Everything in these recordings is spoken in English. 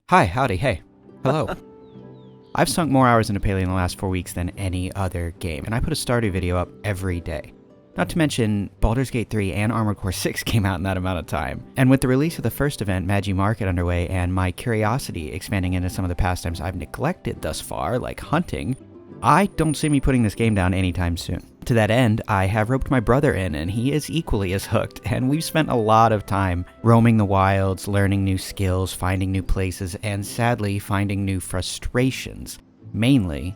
Hi, howdy, hey, hello. I've sunk more hours into Palia in the last 4 weeks than any other game, and I put a Stardew video up every day. Not to mention, Baldur's Gate 3 and Armored Core 6 came out in that amount of time. And with the release of the first event, Magi Market, underway, and my curiosity expanding into some of the pastimes I've neglected thus far, like hunting, I don't see me putting this game down anytime soon. To that end, I have roped my brother in, and he is equally as hooked, and we've spent a lot of time roaming the wilds, learning new skills, finding new places, and sadly, finding new frustrations. Mainly,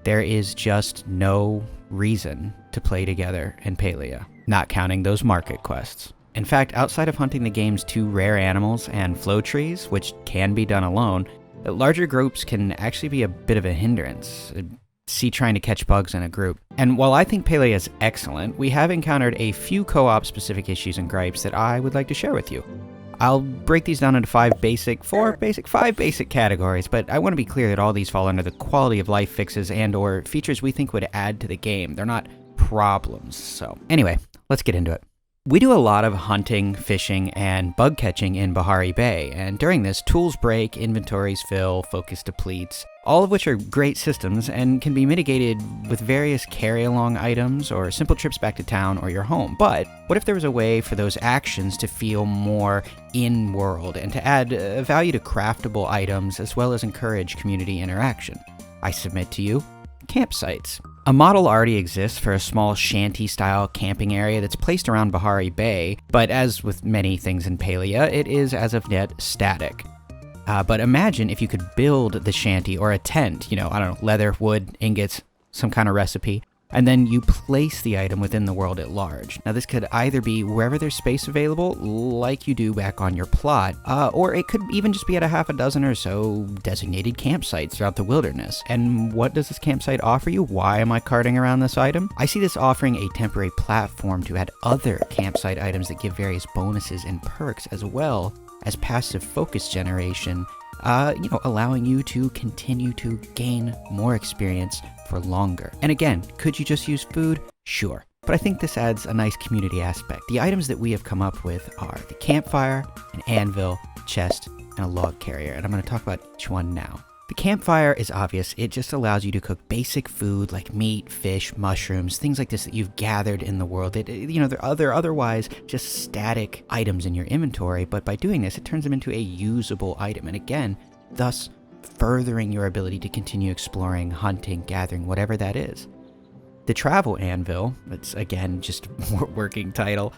there is just no reason to play together in Palia, not counting those market quests. In fact, outside of hunting the game's 2 rare animals and flow trees, which can be done alone, larger groups can actually be a bit of a hindrance. See trying to catch bugs in a group. And while I think Palia is excellent, we have encountered a few co-op specific issues and gripes that I would like to share with you. I'll break these down into 5 basic categories, but I want to be clear that all these fall under the quality of life fixes and or features we think would add to the game. They're not problems. So anyway, let's get into it. We do a lot of hunting, fishing, and bug catching in Bahari Bay, and during this, tools break, inventories fill, focus depletes, all of which are great systems and can be mitigated with various carry-along items or simple trips back to town or your home. But what if there was a way for those actions to feel more in-world and to add value to craftable items as well as encourage community interaction? I submit to you, campsites. A model already exists for a small shanty-style camping area that's placed around Bahari Bay, but as with many things in Palia, it is as of yet static. But imagine if you could build the shanty or a tent, leather, wood, ingots, some kind of recipe, and then you place the item within the world at large. Now this could either be wherever there's space available, like you do back on your plot, or it could even just be at a half a dozen or so designated campsites throughout the wilderness. And what does this campsite offer you? Why am I carting around this item? I see this offering a temporary platform to add other campsite items that give various bonuses and perks, as well as passive focus generation, allowing you to continue to gain more experience for longer. And again, could you just use food? Sure. But I think this adds a nice community aspect. The items that we have come up with are the campfire, an anvil, chest, and a log carrier. And I'm going to talk about each one now. The campfire is obvious. It just allows you to cook basic food like meat, fish, mushrooms, things like this that you've gathered in the world. They're otherwise just static items in your inventory, but by doing this, it turns them into a usable item. And again, thus furthering your ability to continue exploring, hunting, gathering, whatever that is. The travel anvil, it's again just a working title,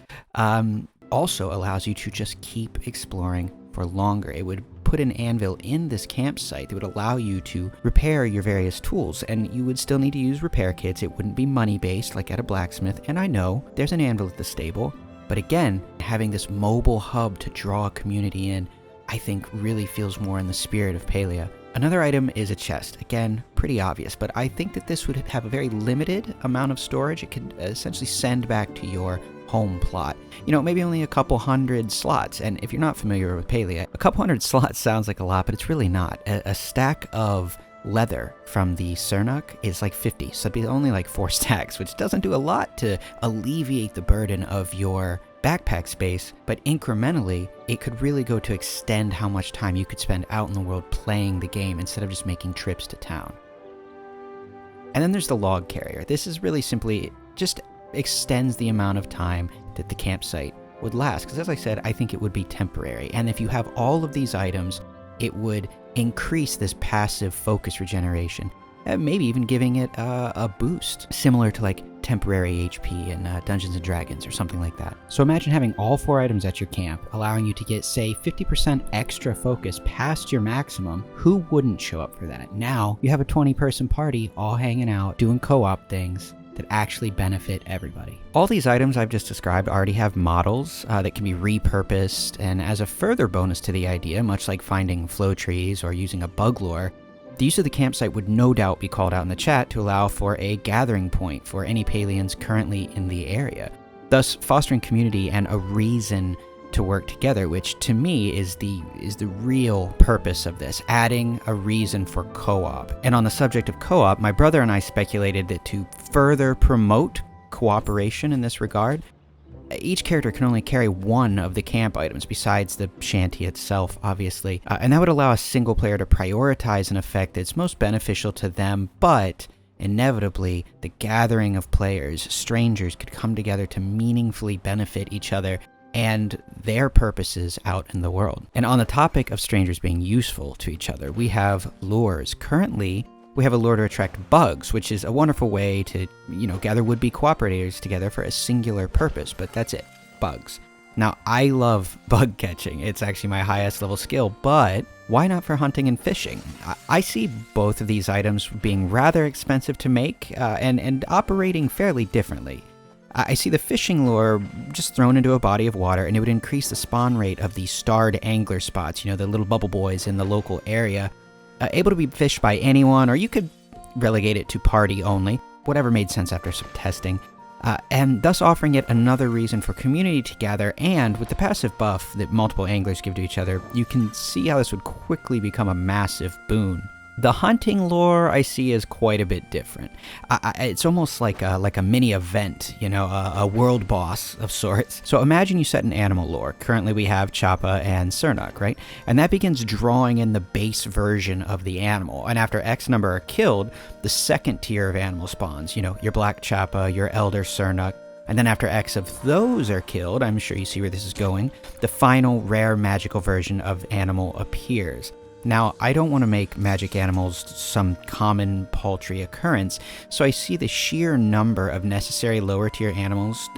also allows you to just keep exploring for longer. It would put an anvil in this campsite that would allow you to repair your various tools, and you would still need to use repair kits. It wouldn't be money-based like at a blacksmith, and I know there's an anvil at the stable, but again, having this mobile hub to draw a community in, I think really feels more in the spirit of Palia. Another item is a chest. Again, pretty obvious, but I think that this would have a very limited amount of storage. It could essentially send back to your home plot. Maybe only a couple hundred slots. And if you're not familiar with Palia, a couple hundred slots sounds like a lot, but it's really not. A stack of leather from the Cernuk is like 50, so it'd be only like 4 stacks, which doesn't do a lot to alleviate the burden of your backpack space, but incrementally, it could really go to extend how much time you could spend out in the world playing the game instead of just making trips to town. And then there's the log carrier. This is really simply just extends the amount of time that the campsite would last, because as I said, I think it would be temporary. And if you have all of these items, it would increase this passive focus regeneration, maybe even giving it a boost, similar to like temporary HP in Dungeons & Dragons or something like that. So imagine having all 4 items at your camp, allowing you to get, say, 50% extra focus past your maximum. Who wouldn't show up for that? Now you have a 20-person party all hanging out, doing co-op things that actually benefit everybody. All these items I've just described already have models that can be repurposed, and as a further bonus to the idea, much like finding flow trees or using a bug lure, the use of the campsite would no doubt be called out in the chat to allow for a gathering point for any Palians currently in the area, thus fostering community and a reason to work together, which to me is the real purpose of this, adding a reason for co-op. And on the subject of co-op, my brother and I speculated that to further promote cooperation in this regard, Each character can only carry one of the camp items besides the shanty itself, obviously, and that would allow a single player to prioritize an effect that's most beneficial to them, but inevitably, the gathering of players, strangers, could come together to meaningfully benefit each other and their purposes out in the world. And on the topic of strangers being useful to each other, we have lures. Currently, we have a lure to attract bugs, which is a wonderful way to, gather would-be cooperators together for a singular purpose, but that's it, bugs. Now, I love bug catching. It's actually my highest level skill, but why not for hunting and fishing? I see both of these items being rather expensive to make and operating fairly differently. I see the fishing lure just thrown into a body of water, and it would increase the spawn rate of the starred angler spots, the little bubble boys in the local area, able to be fished by anyone, or you could relegate it to party only, whatever made sense after some testing, and thus offering yet another reason for community to gather. And with the passive buff that multiple anglers give to each other, you can see how this would quickly become a massive boon. The hunting lore I see is quite a bit different. It's almost like a mini event, a world boss of sorts. So imagine you set an animal lore. Currently we have Chappa and Sernuk, right? And that begins drawing in the base version of the animal. And after X number are killed, the second tier of animal spawns. Your Black Chappa, your Elder Sernuk. And then after X of those are killed, I'm sure you see where this is going, the final rare magical version of animal appears. Now, I don't want to make magic animals some common paltry occurrence, so I see the sheer number of necessary lower tier animals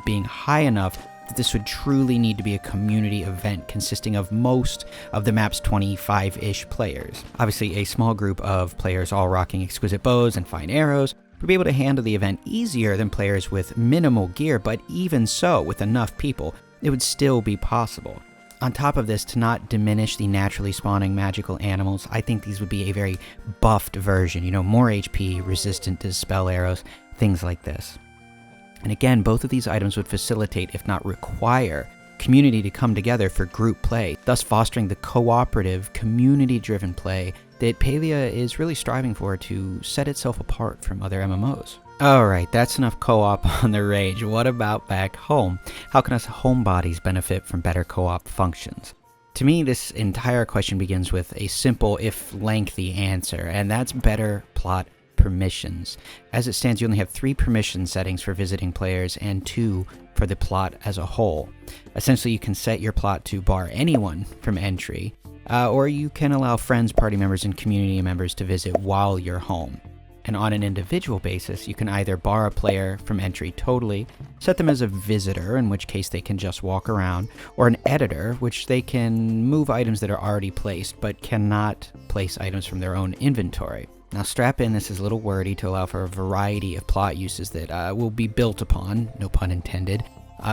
being high enough that this would truly need to be a community event consisting of most of the map's 25-ish players. Obviously, a small group of players all rocking exquisite bows and fine arrows would be able to handle the event easier than players with minimal gear, but even so, with enough people, it would still be possible. On top of this, to not diminish the naturally spawning magical animals, I think these would be a very buffed version, more HP, resistant to spell arrows, things like this. And again, both of these items would facilitate, if not require, community to come together for group play, thus fostering the cooperative, community-driven play that Palia is really striving for to set itself apart from other MMOs. Alright, that's enough co-op on the rage. What about back home? How can us homebodies benefit from better co-op functions? To me, this entire question begins with a simple, if lengthy, answer, and that's better plot permissions. As it stands, you only have 3 permission settings for visiting players and 2 for the plot as a whole. Essentially, you can set your plot to bar anyone from entry, or you can allow friends, party members, and community members to visit while you're home. And on an individual basis, you can either bar a player from entry totally, set them as a visitor, in which case they can just walk around, or an editor, which they can move items that are already placed, but cannot place items from their own inventory. Now strap in, this is a little wordy to allow for a variety of plot uses that will be built upon, no pun intended,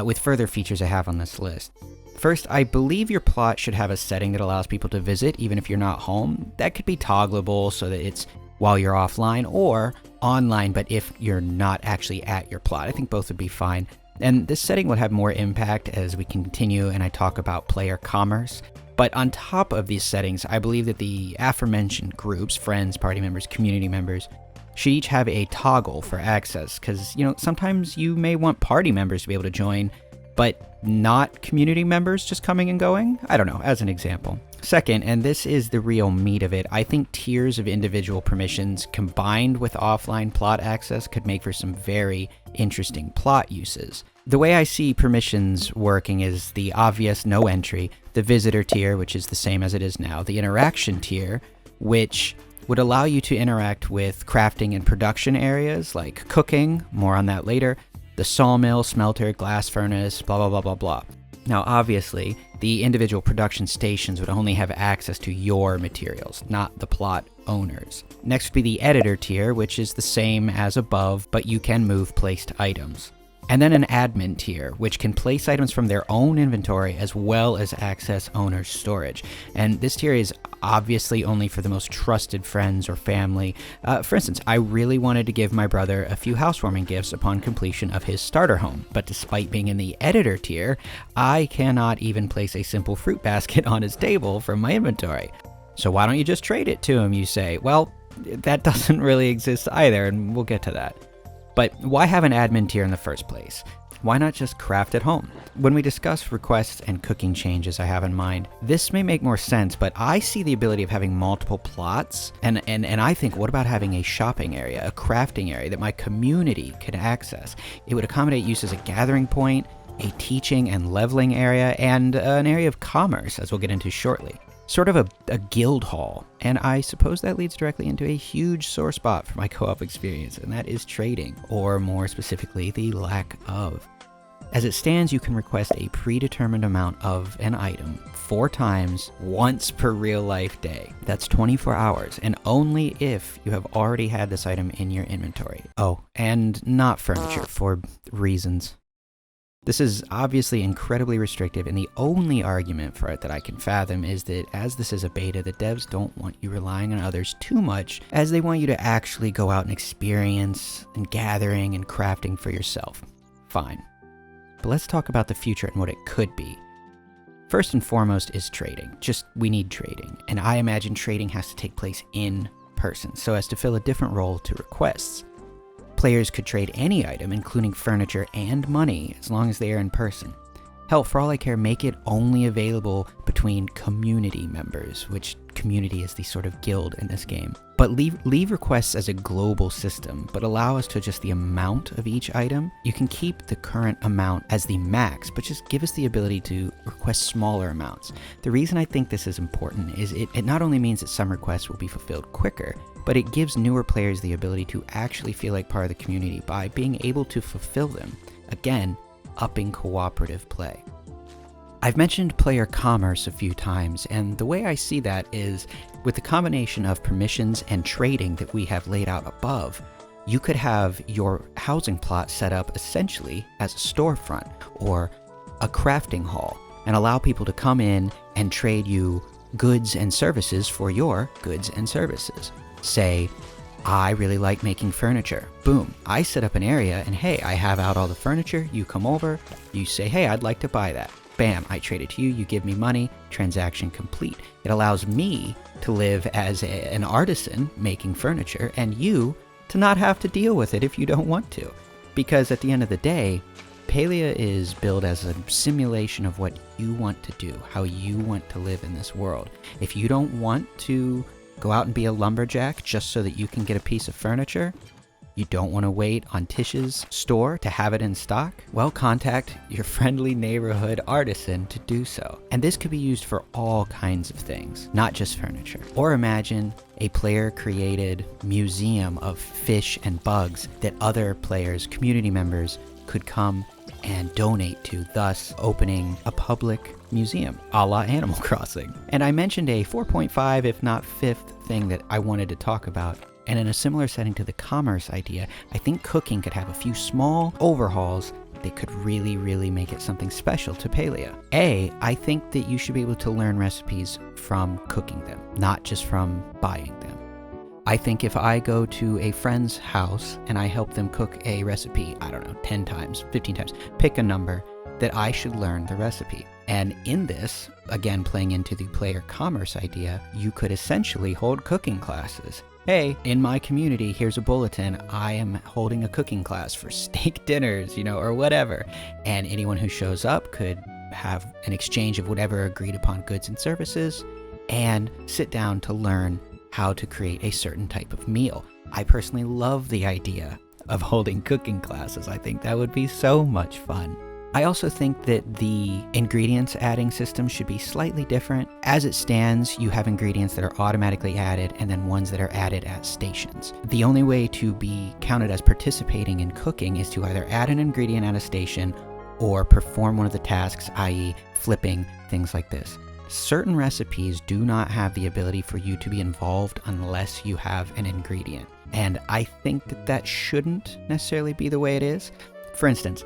with further features I have on this list. First, I believe your plot should have a setting that allows people to visit even if you're not home. That could be toggleable so that it's while you're offline, or online, but if you're not actually at your plot. I think both would be fine. And this setting would have more impact as we continue and I talk about player commerce. But on top of these settings, I believe that the aforementioned groups, friends, party members, community members, should each have a toggle for access, because, sometimes you may want party members to be able to join, but not community members just coming and going. I don't know, as an example. Second, and this is the real meat of it, I think tiers of individual permissions combined with offline plot access could make for some very interesting plot uses. The way I see permissions working is the obvious no entry, the visitor tier, which is the same as it is now, the interaction tier, which would allow you to interact with crafting and production areas like cooking, more on that later, the sawmill, smelter, glass furnace, blah, blah, blah, blah, blah. Now, obviously, the individual production stations would only have access to your materials, not the plot owners. Next would be the editor tier, which is the same as above, but you can move placed items. And then an admin tier, which can place items from their own inventory as well as access owner's storage. And this tier is obviously only for the most trusted friends or family. For instance, I really wanted to give my brother a few housewarming gifts upon completion of his starter home, but despite being in the editor tier, I cannot even place a simple fruit basket on his table from my inventory. So why don't you just trade it to him, you say? Well, that doesn't really exist either, and we'll get to that. But why have an admin tier in the first place? Why not just craft at home? When we discuss requests and cooking changes I have in mind, this may make more sense, but I see the ability of having multiple plots, and I think, what about having a shopping area, a crafting area that my community could access? It would accommodate use as a gathering point, a teaching and leveling area, and an area of commerce, as we'll get into shortly. Sort of a guild hall, and I suppose that leads directly into a huge sore spot for my co-op experience, and that is trading, or more specifically, the lack of. As it stands, you can request a predetermined amount of an item 4 times, once per real-life day. That's 24 hours, and only if you have already had this item in your inventory. Oh, and not furniture, for reasons. This is obviously incredibly restrictive, and the only argument for it that I can fathom is that as this is a beta, the devs don't want you relying on others too much, as they want you to actually go out and experience and gathering and crafting for yourself. Fine. But let's talk about the future and what it could be. First and foremost is trading. We need trading, and I imagine trading has to take place in person, so as to fill a different role to requests. Players could trade any item, including furniture and money, as long as they are in person. Hell, for all I care, make it only available between community members, which community is the sort of guild in this game. But leave requests as a global system, but allow us to adjust the amount of each item. You can keep the current amount as the max, but just give us the ability to request smaller amounts. The reason I think this is important is it not only means that some requests will be fulfilled quicker, but it gives newer players the ability to actually feel like part of the community by being able to fulfill them. Again, upping cooperative play. I've mentioned player commerce a few times, and the way I see that is, with the combination of permissions and trading that we have laid out above, you could have your housing plot set up essentially as a storefront or a crafting hall, and allow people to come in and trade you goods and services for your goods and services. Say, I really like making furniture. Boom, I set up an area and hey, I have out all the furniture, you come over, you say, hey, I'd like to buy that. Bam, I trade it to you, you give me money, transaction complete. It allows me to live as an artisan making furniture, and you to not have to deal with it if you don't want to. Because at the end of the day, Palia is built as a simulation of what you want to do, how you want to live in this world. If you don't want to go out and be a lumberjack just so that you can get a piece of furniture, you don't want to wait on Tish's store to have it in stock, well, contact your friendly neighborhood artisan to do so. And this could be used for all kinds of things, not just furniture. Or imagine a player-created museum of fish and bugs that other players, community members, could come and donate to, thus opening a public museum, a la Animal Crossing. And I mentioned a 4.5, if not 5th thing that I wanted to talk about. And in a similar setting to the commerce idea, I think cooking could have a few small overhauls that could really, really make it something special to Palia. I think that you should be able to learn recipes from cooking them, not just from buying them. I think if I go to a friend's house and I help them cook a recipe, 10 times, 15 times, pick a number, that I should learn the recipe. And in this, again playing into the player commerce idea, you could essentially hold cooking classes. Hey, in my community, here's a bulletin. I am holding a cooking class for steak dinners, or whatever. And anyone who shows up could have an exchange of whatever agreed upon goods and services and sit down to learn how to create a certain type of meal. I personally love the idea of holding cooking classes. I think that would be so much fun. I also think that the ingredients adding system should be slightly different. As it stands, you have ingredients that are automatically added and then ones that are added at stations. The only way to be counted as participating in cooking is to either add an ingredient at a station or perform one of the tasks, i.e. flipping, things like this. Certain recipes do not have the ability for you to be involved unless you have an ingredient. And I think that shouldn't necessarily be the way it is. For instance,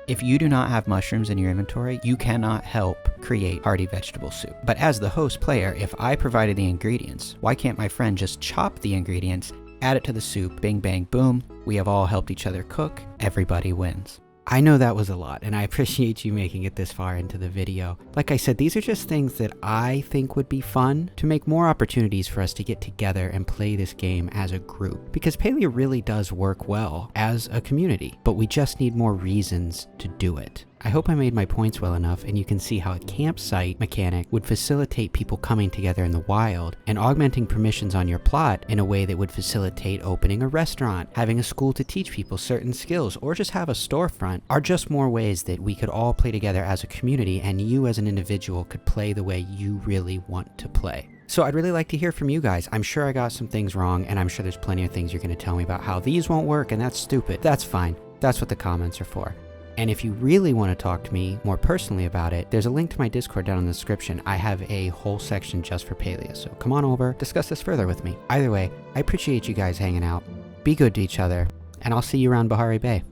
if you do not have mushrooms in your inventory, you cannot help create hearty vegetable soup. But as the host player, if I provided the ingredients, why can't my friend just chop the ingredients, add it to the soup, bing bang boom, we have all helped each other cook, everybody wins. I know that was a lot, and I appreciate you making it this far into the video. Like I said, these are just things that I think would be fun to make more opportunities for us to get together and play this game as a group. Because Palia really does work well as a community, but we just need more reasons to do it. I hope I made my points well enough, and you can see how a campsite mechanic would facilitate people coming together in the wild, and augmenting permissions on your plot in a way that would facilitate opening a restaurant, having a school to teach people certain skills, or just have a storefront are just more ways that we could all play together as a community, and you as an individual could play the way you really want to play. So I'd really like to hear from you guys. I'm sure I got some things wrong, and I'm sure there's plenty of things you're going to tell me about how these won't work, and that's stupid. That's fine. That's what the comments are for. And if you really want to talk to me more personally about it, there's a link to my Discord down in the description. I have a whole section just for Palia, so come on over, discuss this further with me. Either way, I appreciate you guys hanging out. Be good to each other, and I'll see you around Bahari Bay.